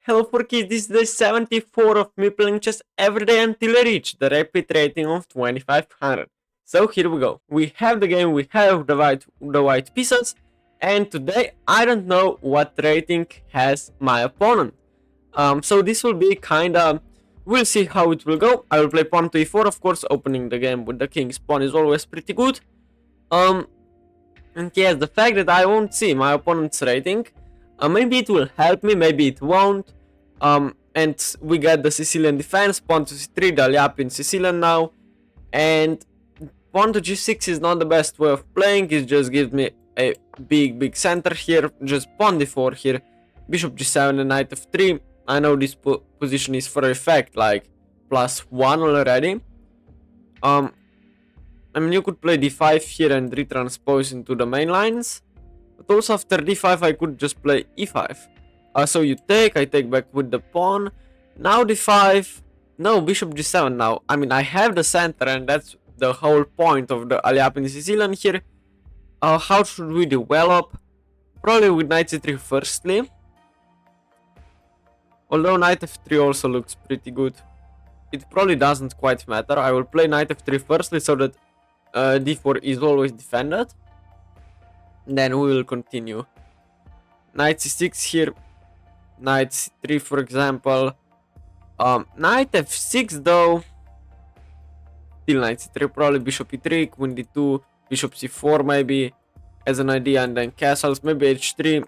Hello for kids, this is day 74 of me playing chess every day until I reach the rapid rating of 2500. So here we go. We have the game, we have the white pieces, and today I don't know what rating has my opponent. So this will be kinda, we'll see how it will go. I will play pawn to e4, of course, opening the game with the king's pawn is always pretty good. And yes, the fact that I won't see my opponent's rating, maybe it will help me, maybe it won't. And we get the Sicilian defense, pawn to c3, the up in Sicilian now. And pawn to g6 is not the best way of playing, it just gives me a big center here, just pawn d4 here, bishop g7 and knight f3. I know this position is for effect like +1 already. I mean, you could play d5 here and retranspose into the main lines, but also after d5 I could just play e5. So you take, I take back with the pawn, now d5, no, bishop g7 now. I mean, I have the center and that's the whole point of the Aliap in Sicilian here. How should we develop? Probably with knight c3 firstly. Although knight f3 also looks pretty good. It probably doesn't quite matter. I will play knight f3 firstly so that d4 is always defended. Then we will continue. Knight c6 here. Knight c3 for example. Knight f6 though. Still knight c3, probably bishop e3, queen d2, bishop c4 maybe as an idea, and then castles, maybe h3.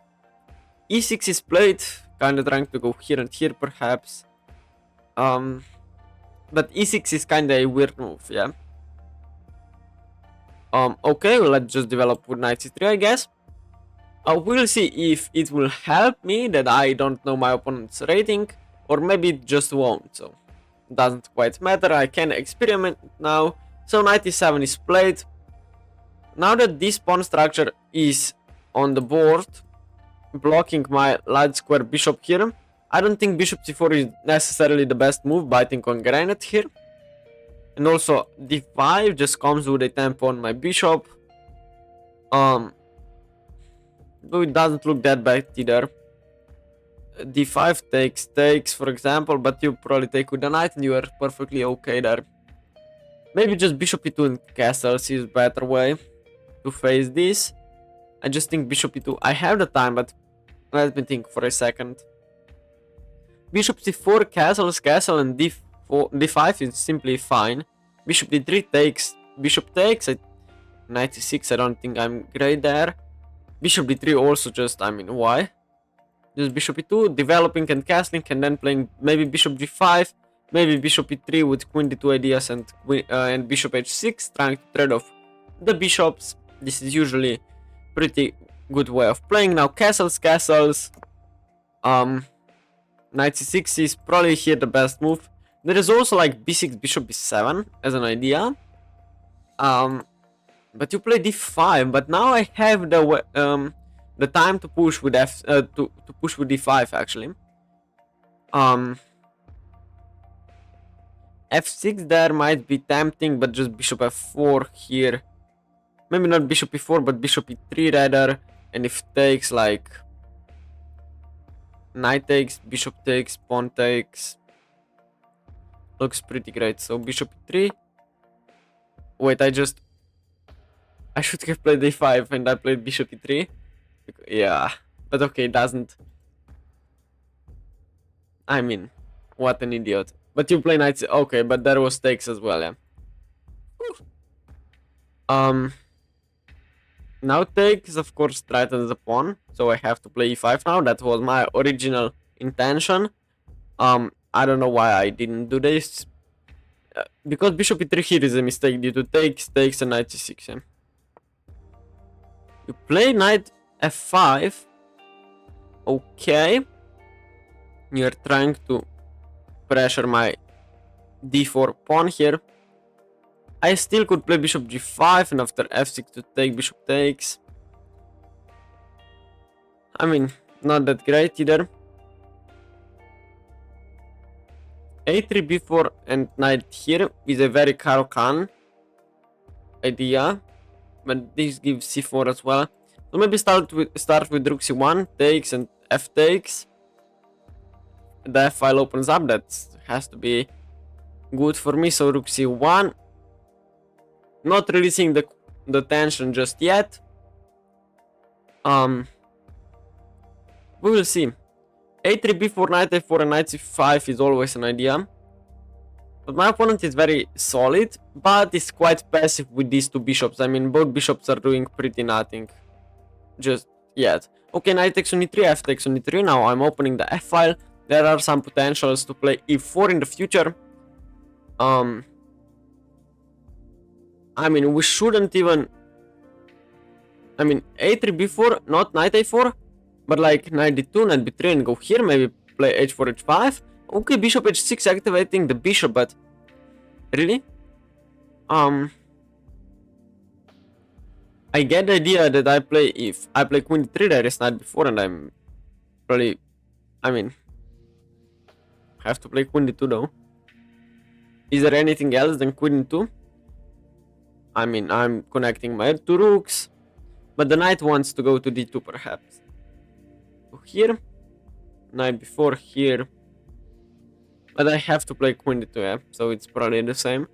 e6 is played, kinda trying to go here and here perhaps. But e6 is kinda a weird move, yeah. Okay, well, let's just develop with knight c3, I guess. We'll see if it will help me that I don't know my opponent's rating, or maybe it just won't, so it doesn't quite matter. I can experiment now. So knight e7 is played. Now that this pawn structure is on the board, blocking my light square bishop here, I don't think bishop c4 is necessarily the best move, biting on granite here. And also d5 just comes with a tempo on my bishop. Though it doesn't look that bad either. d5 takes for example, but you probably take with the knight and you are perfectly okay there. Maybe just bishop e2 and castles is better way to face this. I just think bishop e2, I have the time, but let me think for a second. Bishop c4, castle and d5 is simply fine. Bishop d3 takes, bishop takes, knight c6, I don't think I'm great there. Bishop d3 also just, I mean, why? Just bishop e2, developing and castling, and then playing maybe bishop g5, maybe bishop e3 with queen d2 ideas and bishop h6, trying to trade off the bishops. This is usually pretty good way of playing. Now castles. Knight c6 is probably here the best move. There is also like b6, bishop b7 as an idea. But you play d5. But now I have the time to push with to push with d5 actually. f6 there might be tempting, but just bishop f4 here. Maybe not bishop e4, but bishop e3 rather. And if takes, like knight takes, bishop takes, pawn takes, looks pretty great. So bishop e3. Wait, I should have played a5 and I played bishop e3. Yeah, but okay, it doesn't. I mean, what an idiot. But you play knight, okay, but there was takes as well, yeah. Now takes, of course, threatens the pawn, so I have to play e5 now. That was my original intention. I don't know why I didn't do this. Because bishop e3 here is a mistake due to takes and knight c6. Yeah. You play knight f5. Okay. You're trying to pressure my d4 pawn here. I still could play bishop g5 and after f6 to take, bishop takes. I mean, not that great either. a3, b4 and knight here is a very Karo Khan idea. But this gives c4 as well. So maybe start with rook c1, takes and f takes. the F file opens up, that has to be good for me. So rook c1, not releasing the tension just yet. We will see. a3, b4, knight a4, and knight c5 is always an idea. But my opponent is very solid, but is quite passive with these two bishops. I mean, both bishops are doing pretty nothing just yet. Okay, knight takes on e3, f takes on e3. Now I'm opening the f file. There are some potentials to play e4 in the future. I mean, we shouldn't even... I mean, a3, b4, not knight a4, but like knight d2, knight b3, and go here. Maybe play h4, h5. Okay, bishop h6, activating the bishop, but... Really? I get the idea that if I play queen d3, there is knight b4, and I'm probably... I mean... have to play queen d2 though. Is there anything else than queen d2? I mean, I'm connecting my two rooks, but the knight wants to go to d2 perhaps. So here, knight b4 here, but I have to play queen d2, yeah? So it's probably the same.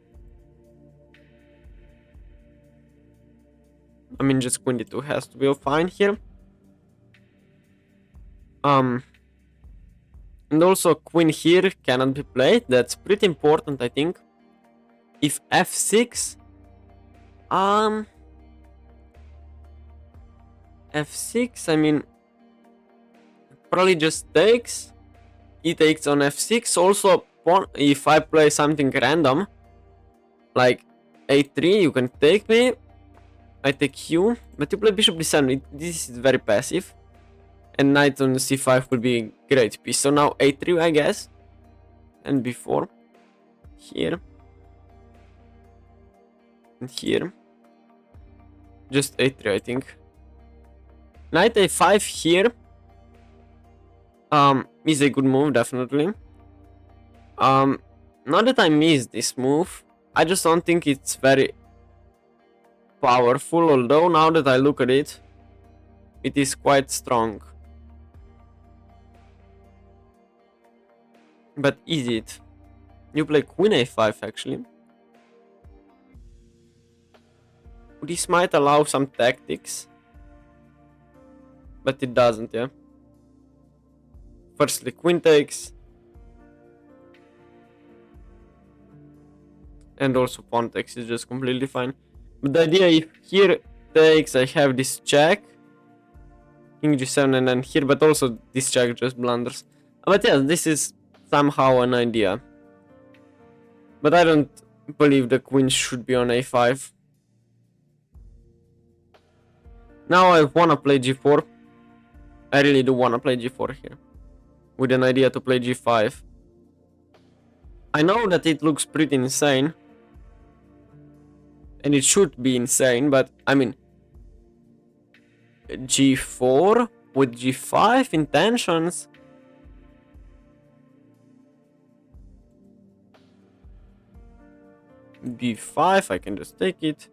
I mean, just queen d2 has to be fine here. And also queen here cannot be played. That's pretty important, I think. If f6, f6, I mean, probably just takes. He takes on f6. Also, if I play something random, like a3, you can take me. I take you, but you play bishop d7. This is very passive. And knight on c5 will be a great piece. So now a3, I guess. And b4. Here. And here. Just a3, I think. Knight a5 here. Is a good move, definitely. Not that I missed this move. I just don't think it's very powerful. Although now that I look at it, it is quite strong. But is it? You play queen a5 actually. This might allow some tactics, but it doesn't, yeah. Firstly, queen takes, and also pawn takes is just completely fine. But the idea, if here takes, I have this check, king g7, and then here, but also this check just blunders. But yeah, this is somehow an idea. But I don't believe the queen should be on a5. Now I wanna play g4. I really do wanna play g4 here, with an idea to play g5. I know that it looks pretty insane, and it should be insane, but I mean, g4 with g5 intentions. b5, I can just take it.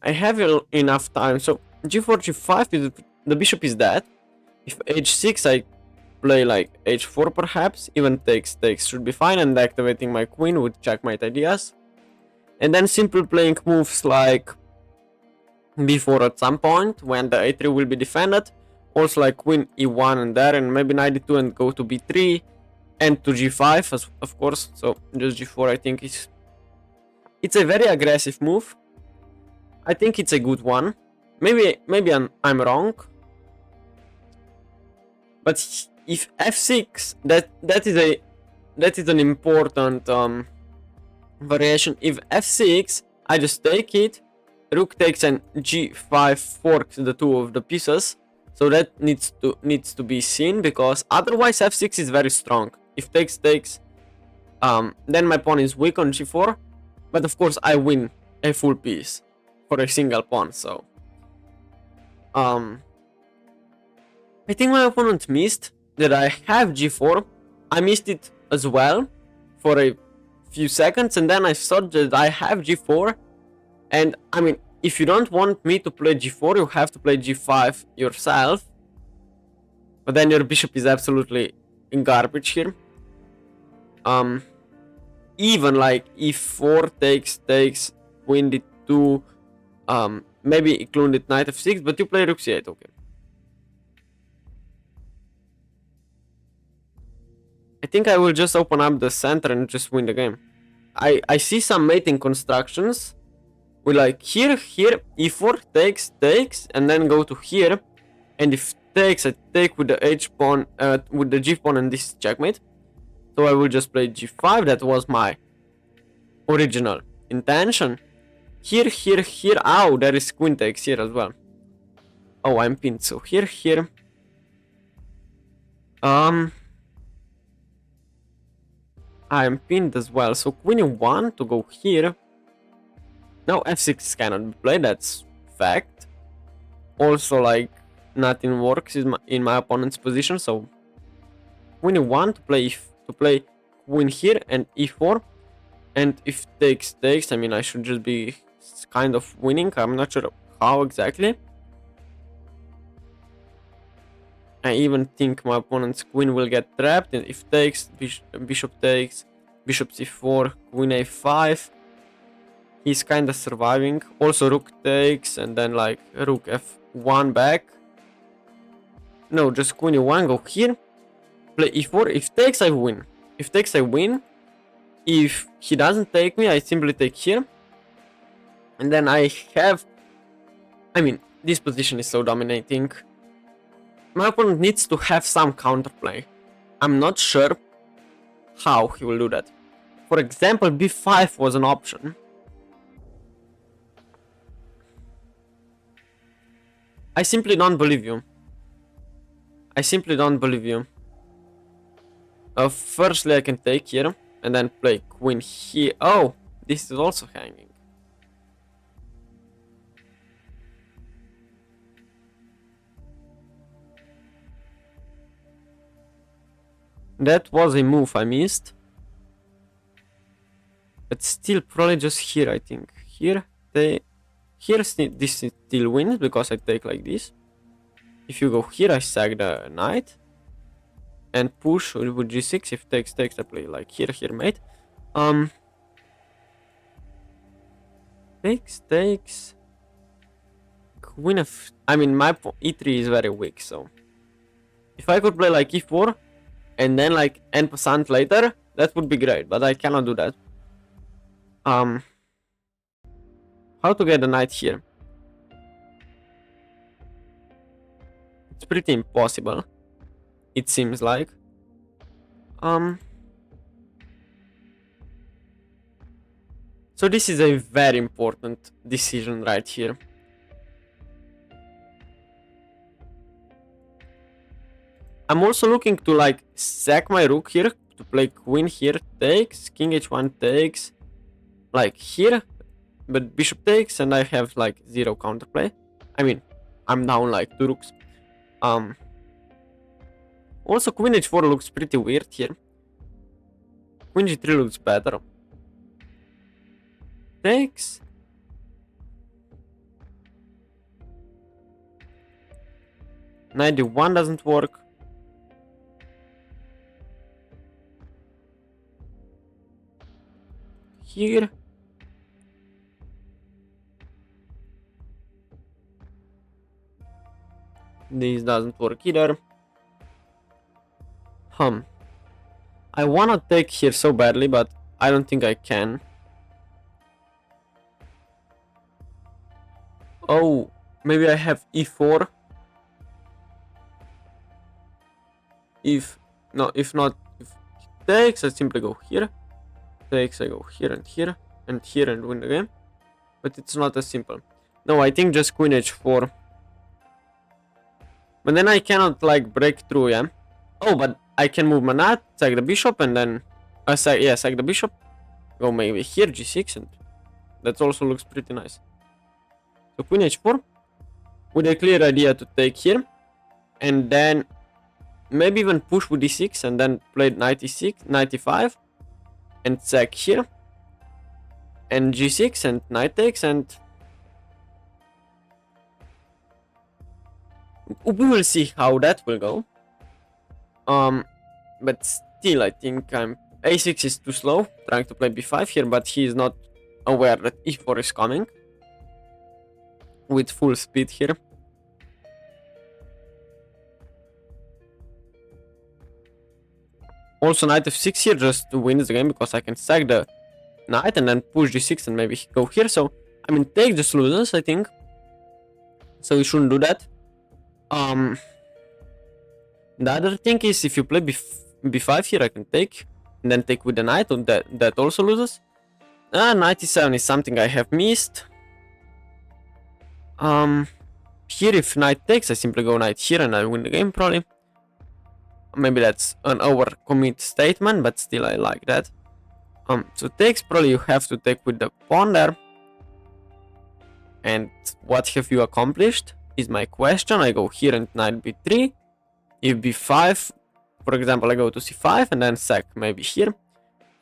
I have enough time, so g4, g5, is the bishop is dead. If h6, I play like h4 perhaps, even takes should be fine, and activating my queen with checkmate ideas. And then simply playing moves like b4 at some point, when the a3 will be defended. Also like queen e1 and there, and maybe knight d2 and go to b3. And to g5, of course, so just g4 I think it's a very aggressive move. I think it's a good one. Maybe I'm wrong. But if f6, that is an important variation. If f6, I just take it, rook takes, and g5 forks the two of the pieces. So that needs to be seen, because otherwise f6 is very strong. If takes, then my pawn is weak on g4, but of course I win a full piece for a single pawn. So I think my opponent missed that I have g4. I missed it as well for a few seconds, and then I thought that I have g4. And I mean, if you don't want me to play g4, you have to play g5 yourself. But then your bishop is absolutely in garbage here. Even like e4 takes queen d2, maybe included knight f6, but you play rook c8, okay. I think I will just open up the center and just win the game. I see some mating constructions. We like here, e4 takes, and then go to here. And if takes, I take with the h pawn, with the g pawn, and this is checkmate. So I will just play g5. That was my original intention. Here. Oh, there is queen takes here as well. Oh, I'm pinned. So here. I'm pinned as well. So queen e1 to go here. Now f6 cannot be played. That's fact. Also, like, nothing works in my opponent's position. So queen e1 to play queen here and e4. And if takes, I mean, I should just be kind of winning. I'm not sure how exactly. I even think my opponent's queen will get trapped. And if takes, bishop takes, bishop c4, queen a5. He's kind of surviving. Also rook takes, and then like rook f1 back. No, just queen e1, go here. Play e4. If takes, I win. If takes, I win. If he doesn't take me, I simply take here. And then I have... I mean, this position is so dominating. My opponent needs to have some counterplay. I'm not sure how he will do that. For example, b5 was an option. I simply don't believe you. I simply don't believe you. Firstly, I can take here. And then play queen here. Oh, this is also hanging. That was a move I missed. But still, probably just here, I think. Here, this still wins because I take like this. If you go here, I sack the knight. And push with g6. If takes, I play like here, mate. Takes. Queen of... I mean, my e3 is very weak, so... If I could play like e4, and then like en passant later, that would be great, but I cannot do that. How to get the knight here? It's pretty impossible. It seems like. So this is a very important decision right here. I'm also looking to like sack my rook here to play queen here takes, king h1 takes, like here, but bishop takes, and I have like zero counterplay. I mean, I'm down like 2 rooks. Also, queen h4 looks pretty weird here. Queen g3 looks better. Takes. Knight d1 doesn't work. Here. This doesn't work either. I wanna take here so badly, but I don't think I can. Oh, maybe I have e4. If not, if takes, I simply go here. Takes, I go here and here and here and win the game. But it's not as simple. No, I think just queen h4. But then I cannot like break through, yeah. Oh, but I can move my knight, sack the bishop, and then sack the bishop. Go maybe here g6, and that also looks pretty nice. So queen h4 with a clear idea to take here, and then maybe even push with d6 and then play knight e6, knight e5, and sack here, and g6 and knight takes, and we will see how that will go. But still, I think a6 is too slow, trying to play b5 here, but he is not aware that e4 is coming with full speed here. Also, knight f6 here just wins the game because I can sack the knight and then push g6 and maybe go here. So, I mean, take just loses, I think. So you shouldn't do that. The other thing is if you play b5 here, I can take and then take with the knight, and that also loses. Knight e7 is something I have missed. Here if knight takes, I simply go knight here and I win the game probably. Maybe that's an overcommit statement, but still I like that. So takes, probably you have to take with the pawn there. And what have you accomplished is my question. I go here and knight b3. If b5, for example, I go to c5 and then sack maybe here.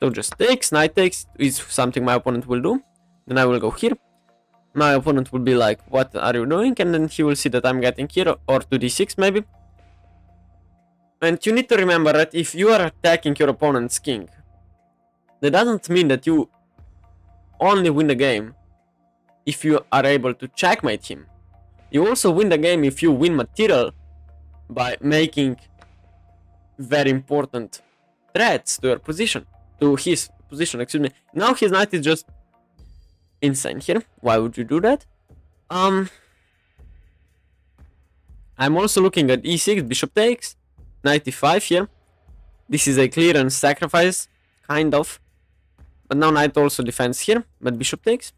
So just takes, knight takes is something my opponent will do. Then I will go here. My opponent will be like, what are you doing? And then he will see that I'm getting here, or to d6 maybe. And you need to remember that if you are attacking your opponent's king, that doesn't mean that you only win the game if you are able to checkmate him. You also win the game if you win material by making very important threats to your position, to his position, excuse me. Now his knight is just insane here. Why would you do that? I'm also looking at e6, bishop takes, knight e5 here. This is a clearance sacrifice, kind of. But now knight also defends here, but bishop takes.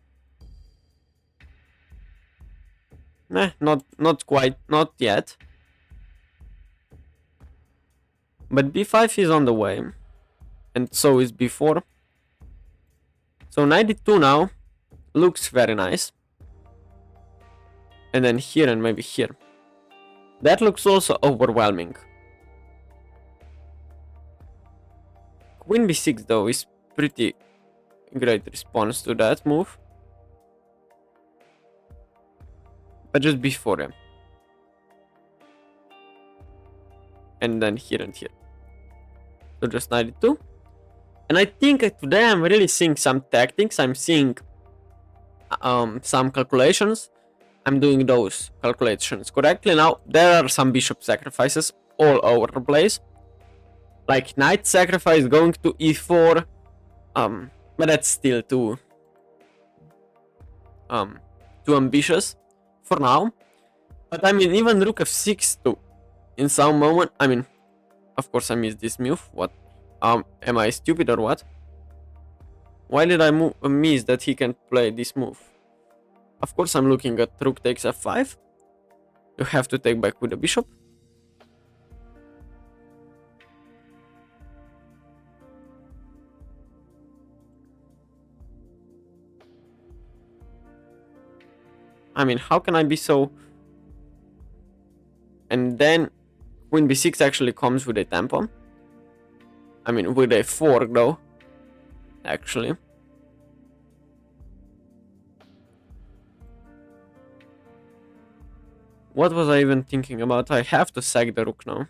Not quite, not yet. But b5 is on the way, and so is b4. So knight d2 now looks very nice. And then here and maybe here. That looks also overwhelming. Queen b6 though is pretty great response to that move. But just b4, yeah. And then here and here. So just knight d2. And I think today I'm really seeing some tactics. I'm seeing some calculations. I'm doing those calculations correctly. Now there are some bishop sacrifices all over the place. Like knight sacrifice going to e4. But that's still too ambitious for now. But I mean, even rook f6 too. In some moment, I mean, of course I missed this move. What? Am I stupid or what? Why did I miss that he can play this move? Of course I'm looking at rook takes f5. You have to take back with the bishop. I mean, how can I be so... And then queen b6 actually comes with a tempo. I mean, with a fork though, actually. What was I even thinking about? I have to sack the rook now.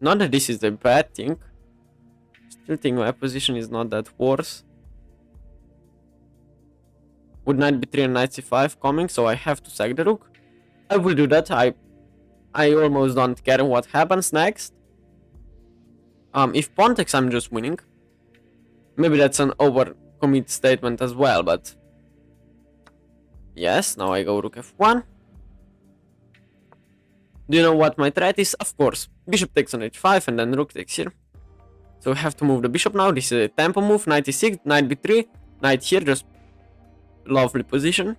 Not that this is a bad thing. Still think my position is not that worse. With knight b3 and knight c5 coming, so I have to sack the rook. I will do that. I almost don't care what happens next. If pawn takes, I'm just winning. Maybe that's an overcommit statement as well, but... Yes, now I go rook f1. Do you know what my threat is? Of course. Bishop takes on h5 and then rook takes here. So we have to move the bishop now. This is a tempo move. Knight e6, knight b3, knight here, just lovely position.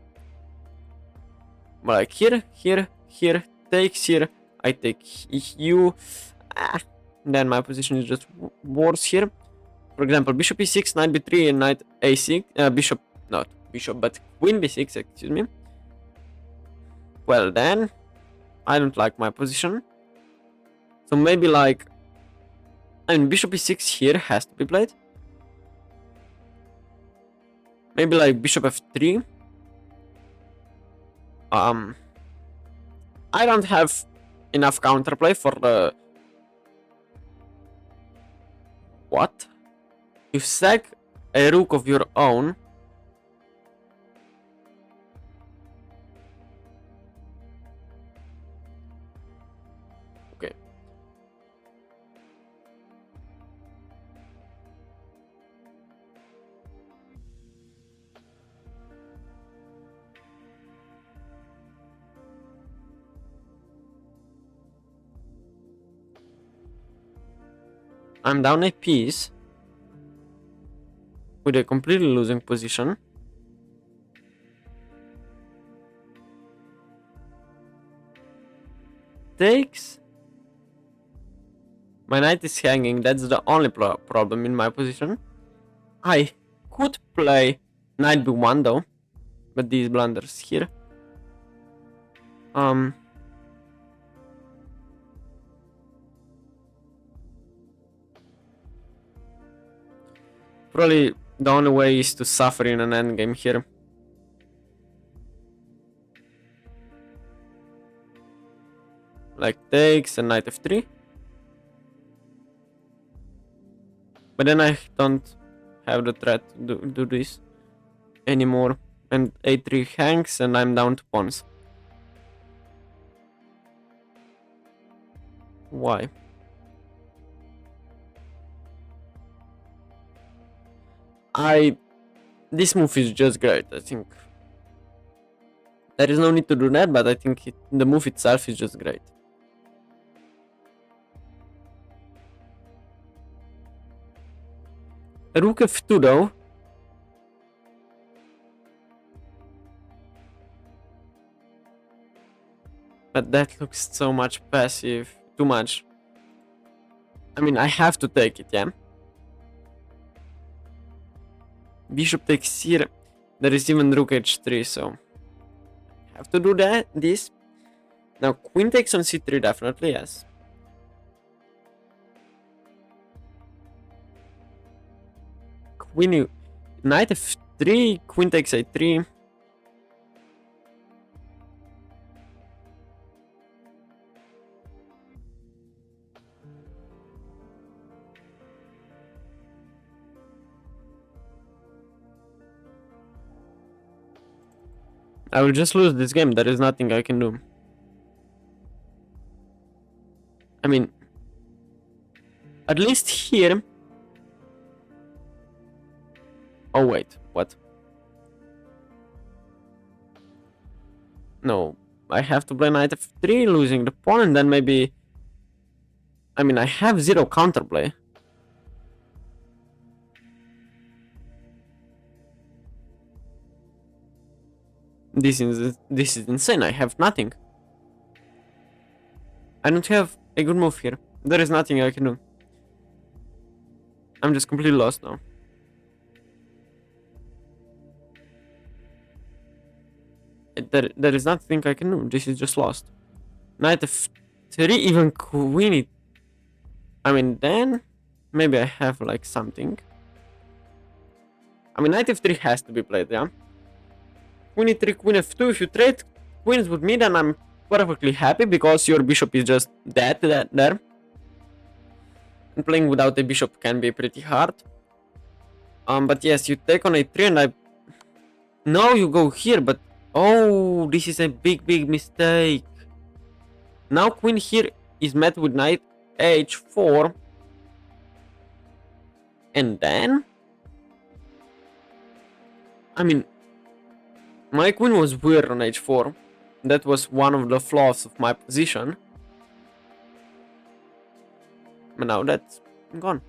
Like here, here, here, takes here. I take you. Then my position is just worse here. For example, bishop e6, knight b3, and knight a6. Bishop, not bishop, but queen b6, excuse me. Well then, I don't like my position. So maybe like... I mean, bishop e6 here has to be played. Maybe like bishop f3. I don't have enough counterplay for the What? You sack a rook of your own. Okay. I'm down a piece with a completely losing position. Takes. My knight is hanging. That's the only problem in my position. I could play knight b1 though, but these blunders here. Probably the only way is to suffer in an endgame here. Like takes and knight f3. But then I don't have the threat to do this anymore. And a3 hangs and I'm down to pawns. Why? This move is just great, I think. There is no need to do that, but I think the move itself is just great. Rook f2 though. But that looks so much passive. Too much. I mean, I have to take it, yeah? Bishop takes here. There is even rook h3, so I have to do this. Now queen takes on c3, definitely, yes. Queen, knight f3, queen takes a3. I will just lose this game. There is nothing I can do. I mean, at least here. Oh wait, what? No, I have to play knight f3, losing the pawn, and then maybe. I mean, I have zero counterplay. This is insane. I have nothing. I don't have a good move here. There is nothing I can do. I'm just completely lost now. There is nothing I can do. This is just lost. Knight f3, even queen. I mean, then maybe I have like something. I mean, knight f3 has to be played, yeah? Queen e3, queen f2. If you trade queens with me, then I'm perfectly happy because your bishop is just dead there. And playing without a bishop can be pretty hard. But yes, you take on a3 and I... No, you go here, but... Oh, this is a big mistake. Now queen here is met with knight h4. And then... I mean... My queen was weird on h4. That was one of the flaws of my position. But now that's gone.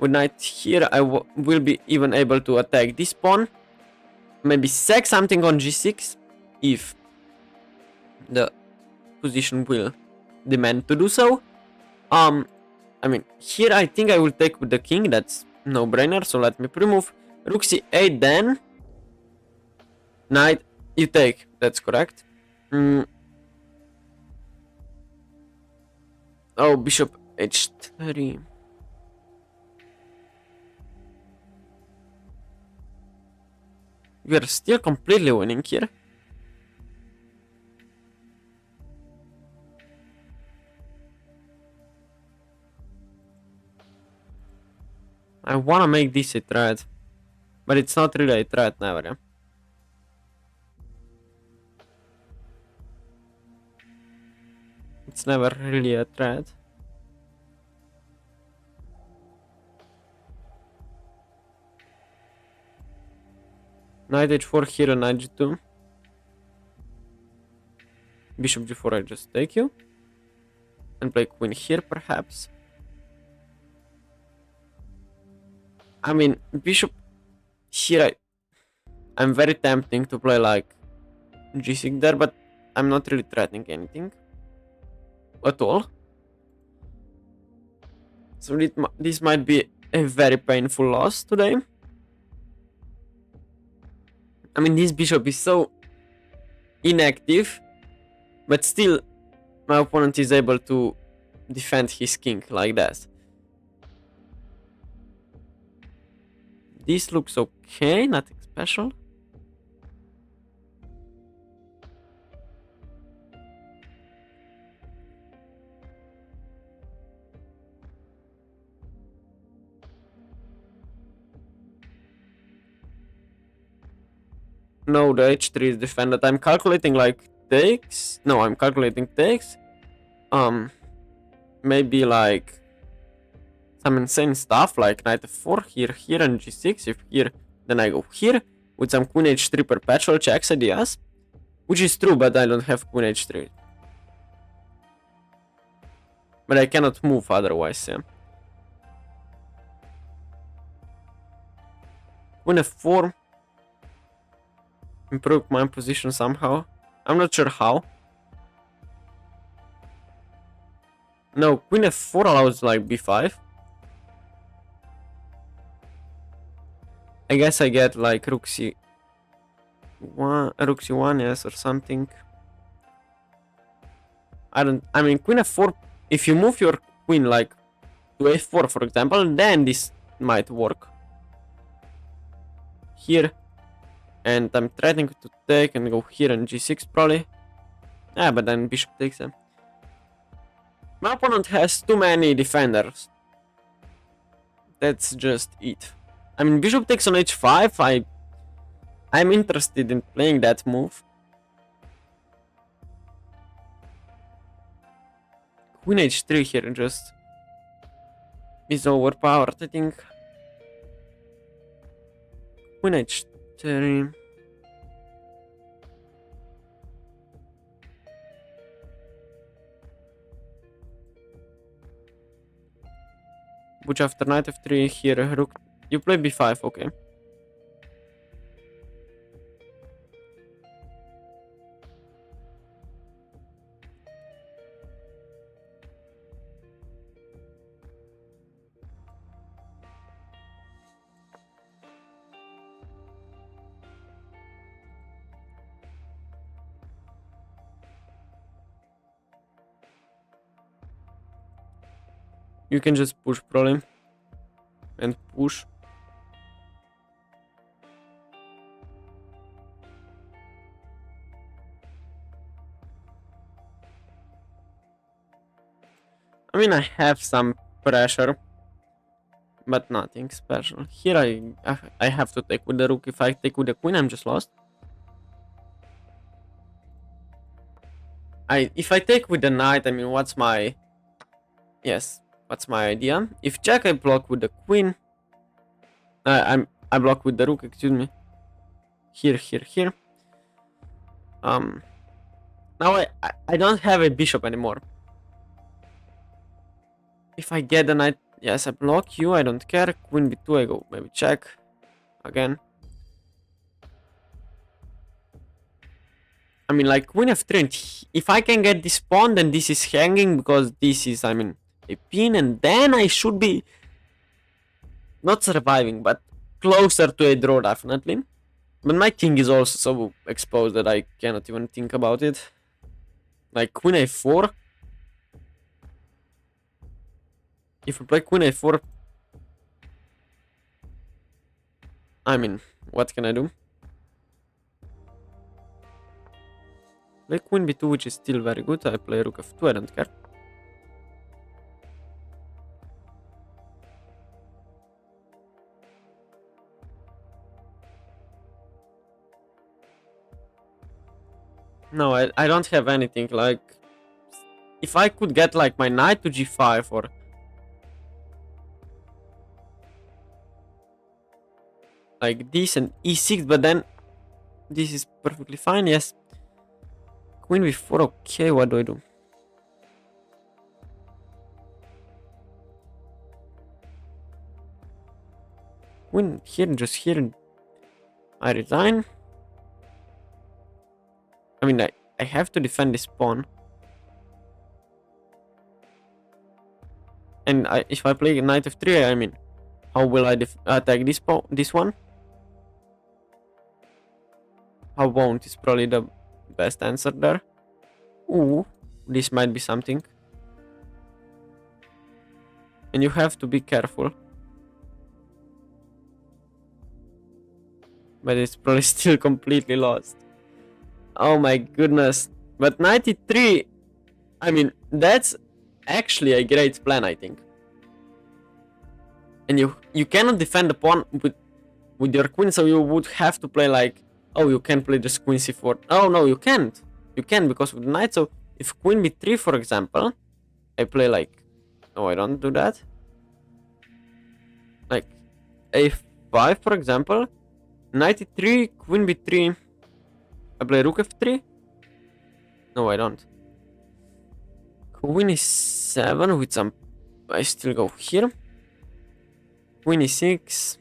With knight here, I will be even able to attack this pawn. Maybe sack something on g6 if the position will demand to do so. I mean, here I think I will take with the king. That's no brainer. So let me pre-move. Rook c8, then knight you take. That's correct. Oh, bishop h3. We are still completely winning here. I wanna make this a threat, but it's not really a threat, never. Yeah? It's never really a threat. Knight h4 here, knight g2. Bishop g4, I just take you. And play queen here, perhaps. I mean, bishop here, I'm very tempting to play like g6 there, but I'm not really threatening anything at all. So this might be a very painful loss today. I mean, this bishop is so inactive, but still my opponent is able to defend his king like that. This looks okay, nothing special. No, the h3 is defended. I'm calculating like takes. No, I'm calculating takes. Maybe like some insane stuff like knight f4 here, here, and g6. If here, then I go here with some queen h3 perpetual checks ideas, which is true, but I don't have queen h3. But I cannot move otherwise. Yeah. Queen f4. Improve my position somehow. I'm not sure how. No, queen f4 allows like b5. I guess I get like rook c1, rook c1, yes, or something. I mean, queen f4, if you move your queen like to f4, for example, then this might work. Here. And I'm threatening to take and go here and g6 probably. Yeah, but then bishop takes them. My opponent has too many defenders. That's just it. I mean, bishop takes on h5. I'm interested in playing that move. Queen h3 here just is overpowered, I think. Queen h3. Which after knight f3 here, rook. You play b5, okay. You can just push probably. And push. I mean, I have some pressure, but nothing special. Here I have to take with the rook. If I take with the queen, I'm just lost. If I take with the knight, I mean, what's my... Yes, what's my idea? If check, I block with the queen. I block with the rook, excuse me. Here, here, here. Now I don't have a bishop anymore. If I get the knight, yes, I block you, I don't care. Queen b2, I go maybe check again. I mean, like queen f3, and if I can get this pawn, then this is hanging, because this is, I mean, a pin, and then I should be not surviving, but closer to a draw, definitely. But my king is also so exposed that I cannot even think about it. Like queen a4. If we play queen a4, I mean, what can I do? Play queen b2, which is still very good. I play rook f2, I don't care. No, I don't have anything. Like, if I could get like my knight to g5 or like this and e6, but then this is perfectly fine. Yes. Queen b4. Okay, what do I do? Queen here, just here. I resign. I mean, I have to defend this pawn. And if I play knight f3, I mean, how will I attack this one? How won't is probably the best answer there. Ooh, this might be something. And you have to be careful. But it's probably still completely lost. Oh my goodness. But 93, I mean, that's actually a great plan, I think. And you cannot defend the pawn with your queen, so you would have to play like, oh, you can play just queen c4. Oh no, you can't. You can because with the knight. So if queen b3, for example, I play like, no, I don't do that. Like a5, for example, knight e3, queen b3. I play rook f3. No, I don't. Queen e7 with some. I still go here. Queen e6.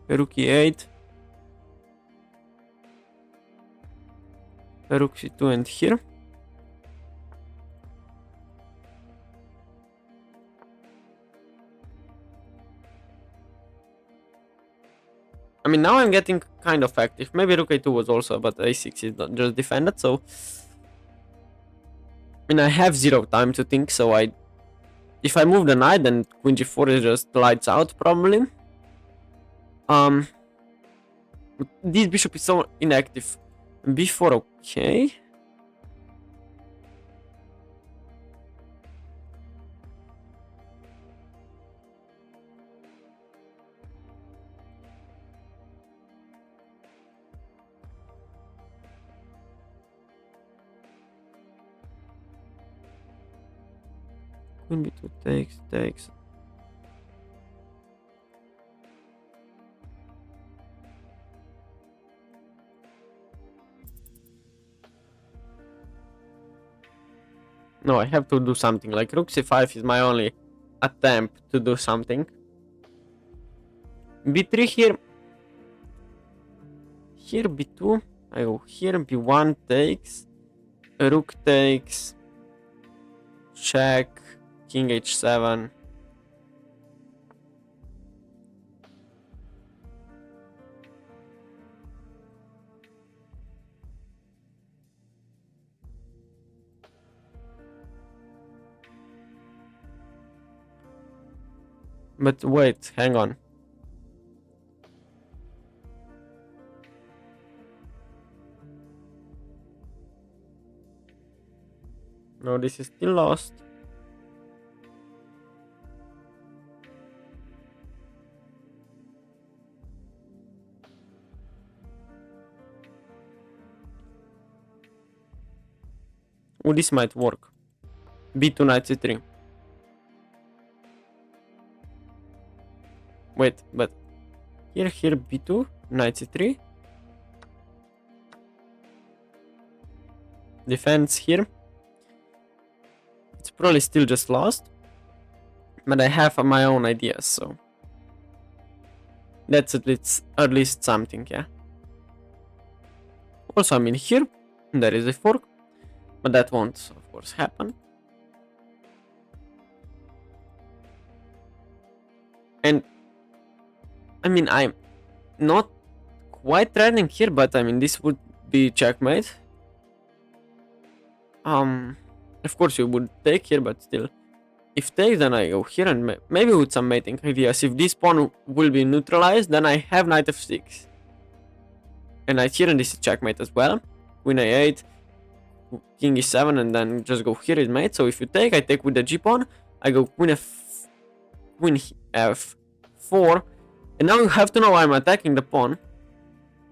Rook e8. Rook c2 and here. I mean, now I'm getting kind of active. Maybe rook a2 was also, but a6 is not just defended, so... I mean, I have zero time to think, so if I move the knight, then queen g4 is just lights out, probably. This bishop is so inactive. b4, okay. Queen b2 takes. No, I have to do something. Like rook c5 is my only attempt to do something. b3 here. Here b2. I go here. b1 takes. Rook takes. Check. King h7. But wait, hang on. No, this is still lost. Oh, this might work. b2 knight c3. Wait, but here b2 knight c3. Defense here. It's probably still just lost, but I have my own ideas, so that's at least something, yeah. Also, I mean, here there is a fork, but that won't, of course, happen. And I mean, I'm not quite threatening here, but I mean, this would be checkmate. Of course, you would take here, but still, if take, then I go here and maybe with some mating ideas. If this pawn will be neutralized, then I have knight f6. And knight here, and this is checkmate as well. Queen a8. king e7 and then just go here is mate. So if you take, I take with the g pawn. I go queen f4, and now you have to know I'm attacking the pawn.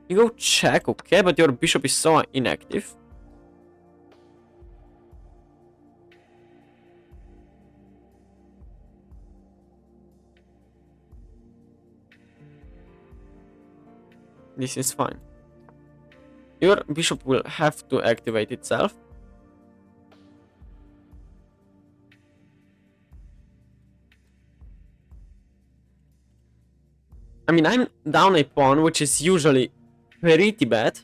You go check, okay, but your bishop is so inactive. This is fine. Your bishop will have to activate itself. I mean, I'm down a pawn, which is usually pretty bad.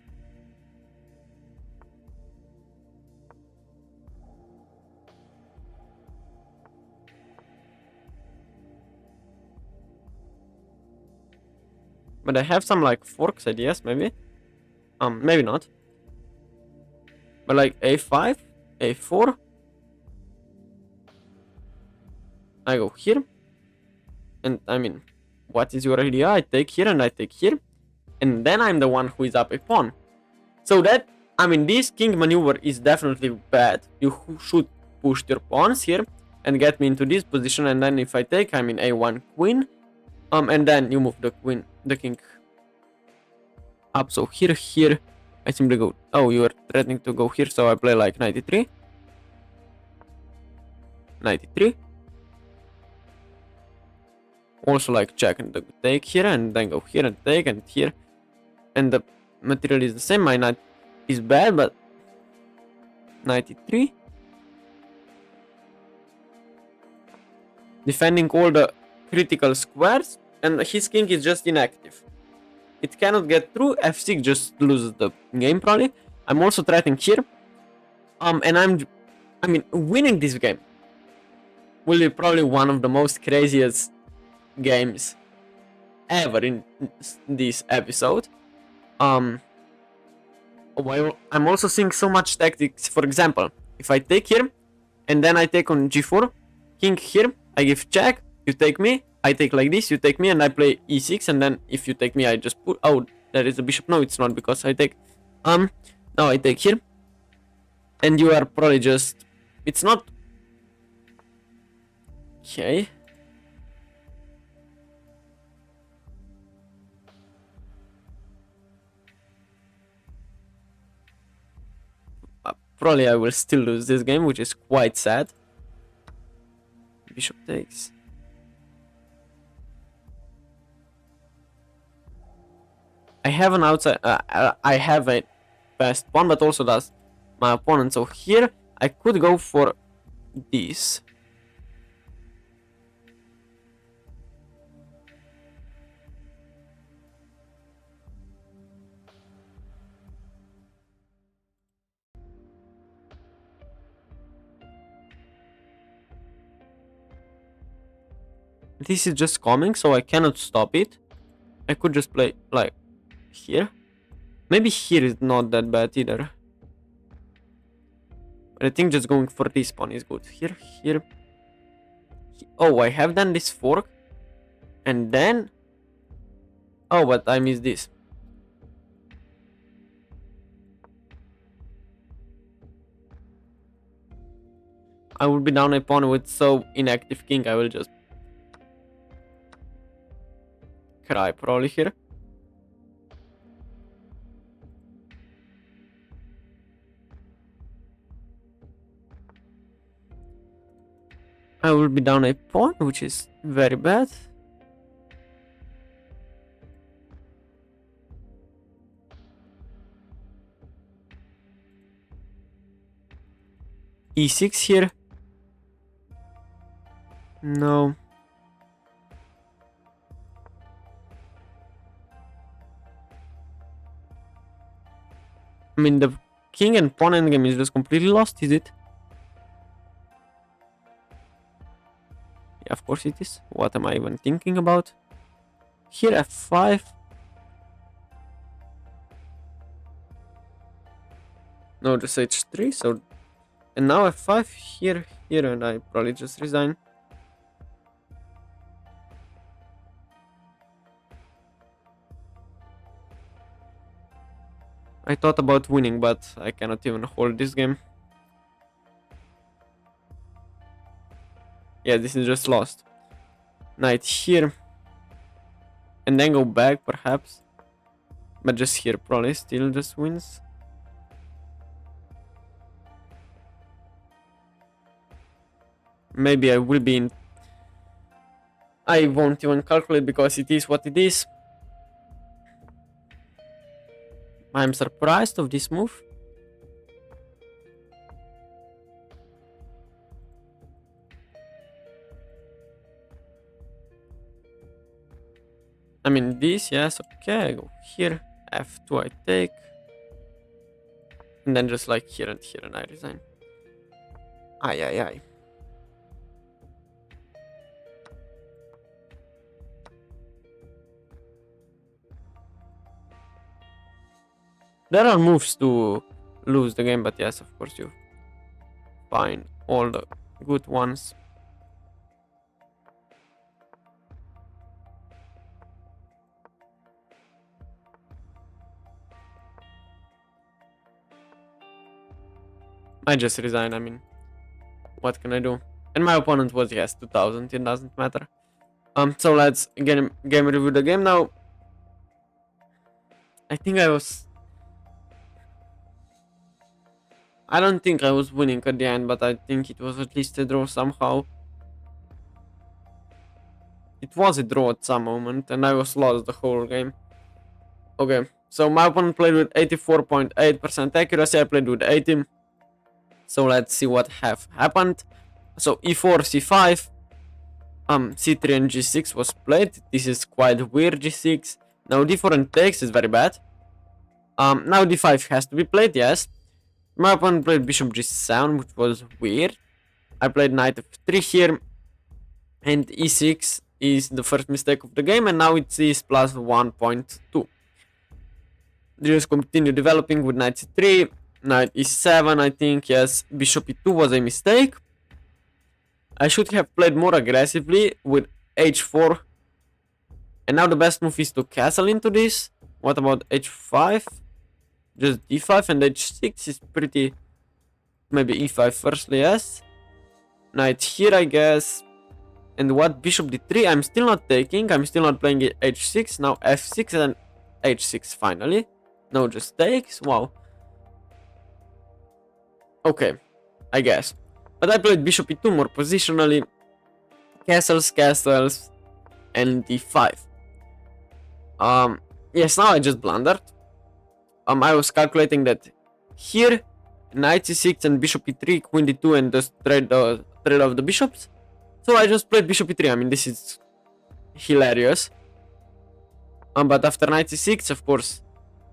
But I have some like forks ideas, maybe. Maybe not. But like a5, a4. I go here. And I mean, what is your idea? I take here and I take here. And then I'm the one who is up a pawn. So that, I mean, this king maneuver is definitely bad. You should push your pawns here and get me into this position. And then if I take, I'm in a1 queen. And then you move the king up. So here, I simply go, oh, you are threatening to go here. So I play like 93. 93. Also like check and take here and then go here and take and here. And the material is the same. My knight is bad, but 93. Defending all the critical squares, and his king is just inactive. It cannot get through. f6 just loses the game probably. I'm also threatening here. And I mean, winning this game will be probably one of the most craziest games ever in this episode. While I'm also seeing so much tactics. For example, if I take here and then I take on g4, king here, I give check, you take me, I take like this, you take me, and I play e6, and then if you take me, I just put, oh, there is a bishop. No, it's not, because I take, now I take here, and you are probably just, it's not, okay. Probably I will still lose this game, which is quite sad. Bishop takes. I have an outside, I have a fast pawn, but also does my opponent. So here I could go for this. This is just coming, so I cannot stop it. I could just play like here. Maybe here is not that bad either. But I think just going for this pawn is good. Here. Oh, I have done this fork. And then... oh, but I missed this. I will be down a pawn with so inactive king. I will just cry probably here. I will be down a pawn, which is very bad. e6 here. No. I mean, the king and pawn endgame is just completely lost, is it? Yeah, of course it is. What am I even thinking about? Here f5. No, just h3, so... and now f5, here, and I probably just resign. I thought about winning, but I cannot even hold this game. Yeah, this is just lost. Knight here. And then go back, perhaps. But just here, probably still just wins. Maybe I will be in... I won't even calculate because it is what it is. I'm surprised of this move. I mean, this, yes, okay, I go here. F2 I take. And then just like here and I resign. Ay, ay, ay. There are moves to lose the game, but yes, of course you find all the good ones. I just resign, I mean, what can I do? And my opponent was, yes, 2000, it doesn't matter. So let's game review the game now. I think I don't think I was winning at the end, but I think it was at least a draw somehow. It was a draw at some moment, and I was lost the whole game. Okay, so my opponent played with 84.8% accuracy, I played with 80. So let's see what have happened. So e4, c5, c3 and g6 was played. This is quite weird, g6. Now d4 and takes is very bad. Now d5 has to be played, yes. My opponent played bishop g7, which was weird. I played knight f3 here, and e6 is the first mistake of the game, and now it is plus 1.2. Just continue developing with knight c3, knight e7, I think, yes, bishop e2 was a mistake. I should have played more aggressively with h4, and now the best move is to castle into this. What about h5? Just d5, and h6 is pretty... Maybe e5 firstly, yes. Knight here, I guess. And what? Bishop d3, I'm still not taking, I'm still not playing h6, now f6 and h6 finally. No, just takes, wow. Okay, I guess. But I played bishop e2 more positionally. Castles, and d5. Yes, now I just blundered. I was calculating that here, knight c6 and bishop e3, queen d2, and just trade of the bishops. So I just played bishop e3. I mean, this is hilarious. But after knight c6, of course,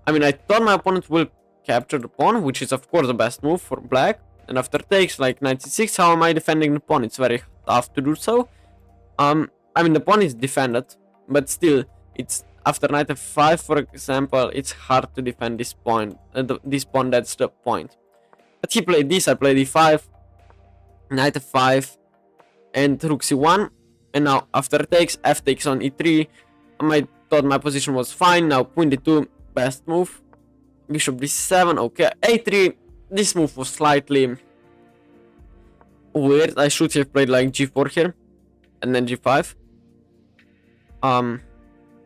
I mean, I thought my opponent will capture the pawn, which is of course the best move for black. And after takes, like knight c6, how am I defending the pawn? It's very tough to do so. I mean, the pawn is defended, but still, it's after knight f5, for example, it's hard to defend this pawn. This pawn, that's the point. But he played this, I played e5, knight f5, and rook c1. And now after takes, f takes on e3. I thought my position was fine. Now queen d2, best move. Bishop d7, okay. a3, this move was slightly weird. I should have played like g4 here, and then g5.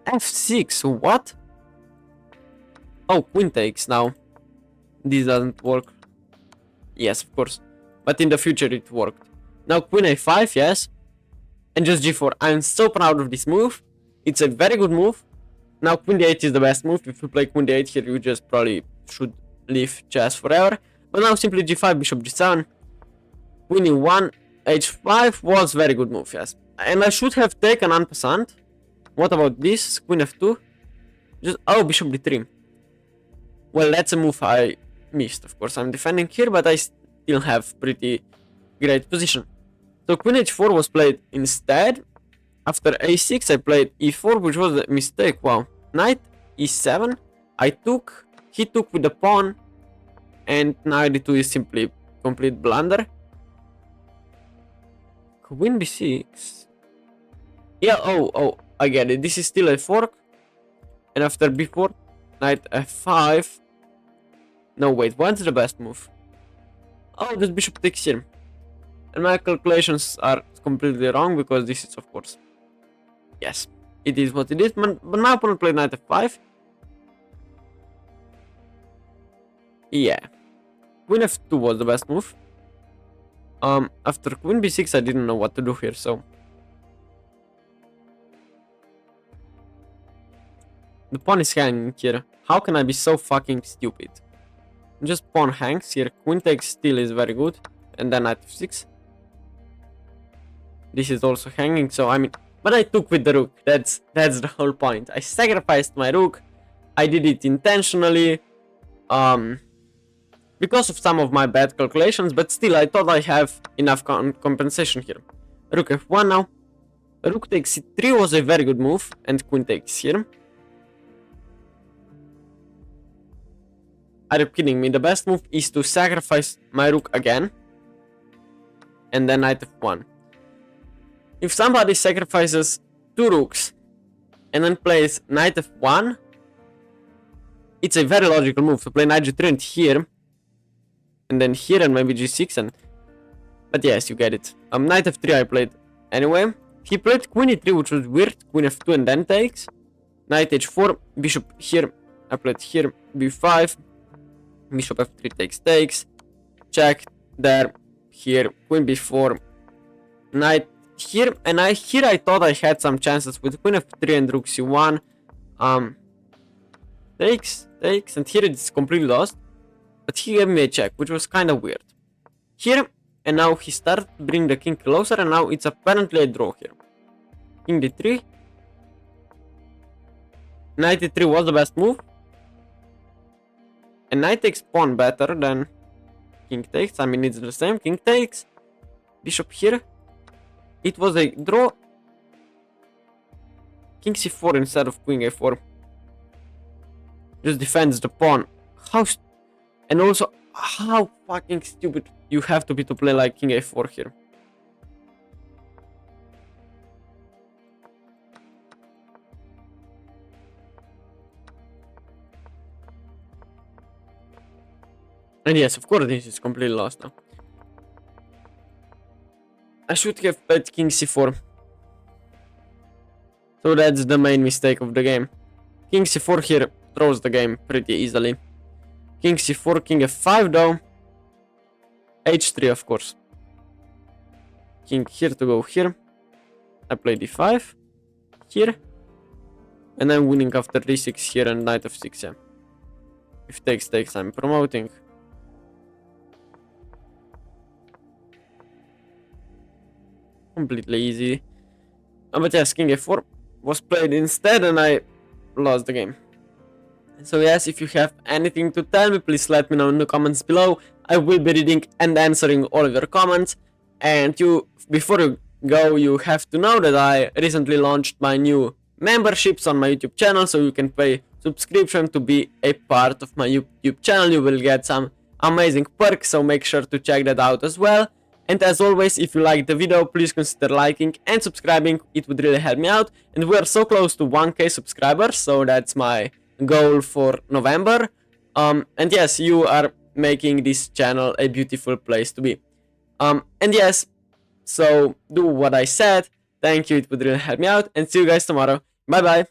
f6, what? Oh, queen takes now. This doesn't work. Yes, of course. But in the future it worked. Now queen a5, yes. And just g4. I'm so proud of this move. It's a very good move. Now queen d8 is the best move. If you play queen d8 here, you just probably should leave chess forever. But now simply g5, bishop g7, queen e1, h5 was very good move, yes. And I should have taken en passant. What about this? Queen f2? Just, oh, bishop d3. Well, that's a move I missed, of course. I'm defending here, but I still have pretty great position. So queen h4 was played instead. After a6, I played e4, which was a mistake. Wow. Knight e7. He took with the pawn. And knight d2 is simply complete blunder. Queen b6. Yeah, oh, I get it. This is still a fork. And after b4, knight f5. No, wait, what's the best move? Oh, this bishop takes here. And my calculations are completely wrong because this is, of course, yes, it is what it is. But my opponent played knight f5. Yeah, queen f2 was the best move. After queen b6, I didn't know what to do here, so the pawn is hanging here. How can I be so fucking stupid? Just pawn hangs here. Queen takes still is very good, and then knight f6. This is also hanging, so I mean, but I took with the rook. That's the whole point. I sacrificed my rook. I did it intentionally, because of some of my bad calculations, but still I thought I have enough compensation here. Rook f1 now. Rook takes c3 was a very good move, and queen takes here. Are you kidding me? The best move is to sacrifice my rook again, and then knight f1. If somebody sacrifices two rooks and then plays knight f1, it's a very logical move to play knight g3 and here, and then here and maybe g6 and... But yes, you get it. Knight f3 I played anyway. He played queen e3, which was weird. Queen f2 and then takes. Knight h4, bishop here. I played here, b5. Bishop f3 takes. Check there. Here, queen b4. Knight here, and I thought I had some chances with queen f3 and rook c1. Takes, and here it's completely lost. But he gave me a check, which was kind of weird. Here, and now he started to bring the king closer, and now it's apparently a draw here. King d3. Knight e3 was the best move. And knight takes pawn better than king takes. I mean, it's the same. King takes. Bishop here. It was a draw. King c4 instead of queen a4. Just defends the pawn. And also, how fucking stupid you have to be to play like king a4 here. And yes, of course, this is completely lost now. I should have played king c4. So that's the main mistake of the game. King c4 here throws the game pretty easily. King c4, king f5 though. h3 of course. King here to go here. I play d5. Here. And I'm winning after d6 here and knight f6, yeah. If takes, I'm promoting. Completely easy. But yes, king a4 was played instead and I lost the game. So yes, if you have anything to tell me, please let me know in the comments below. I will be reading and answering all of your comments. And before you go, you have to know that I recently launched my new memberships on my YouTube channel, so you can pay subscription to be a part of my YouTube channel. You will get some amazing perks, so make sure to check that out as well. And as always, if you liked the video, please consider liking and subscribing. It would really help me out. And we are so close to 1k subscribers, so that's my goal for November. And yes, you are making this channel a beautiful place to be. And yes, so do what I said. Thank you, it would really help me out. And see you guys tomorrow. Bye bye.